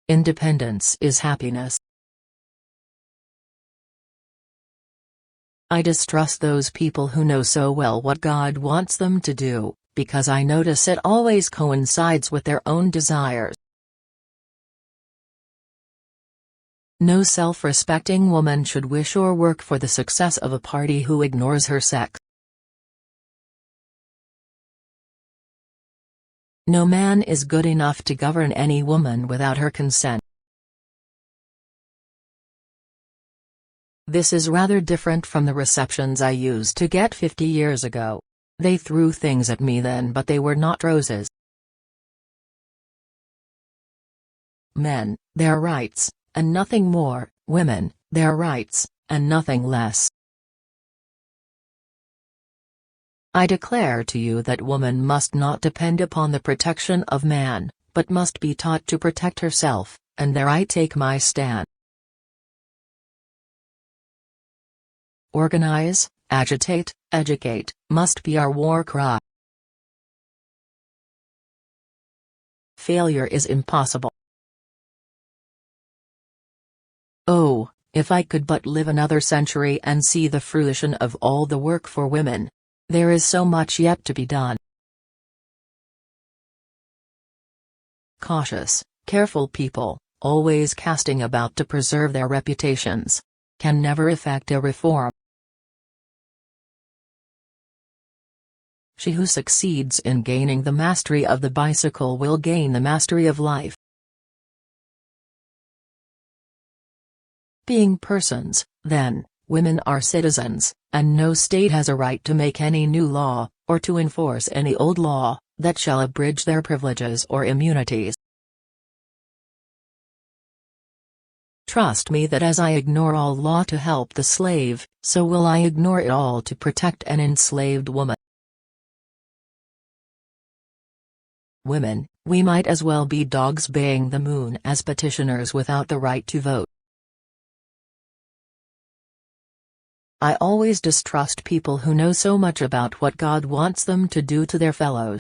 Independence is happiness. I distrust those people who know so well what God wants them to do, because I notice it always coincides with their own desires. No self-respecting woman should wish or work for the success of a party who ignores her sex. No man is good enough to govern any woman without her consent. This is rather different from the receptions I used to get 50 years ago. They threw things at me then, but they were not roses. Men, their rights, and nothing more; women, their rights, and nothing less. I declare to you that woman must not depend upon the protection of man, but must be taught to protect herself, and there I take my stand. Organize, agitate, educate, must be our war cry. Failure is impossible. Oh, if I could but live another century and see the fruition of all the work for women! There is so much yet to be done. Cautious, careful people, always casting about to preserve their reputations, can never effect a reform. She who succeeds in gaining the mastery of the bicycle will gain the mastery of life. Being persons, then, women are citizens, and no state has a right to make any new law, or to enforce any old law, that shall abridge their privileges or immunities. Trust me that as I ignore all law to help the slave, so will I ignore it all to protect an enslaved woman. Women, we might as well be dogs baying the moon as petitioners without the right to vote. I always distrust people who know so much about what God wants them to do to their fellows.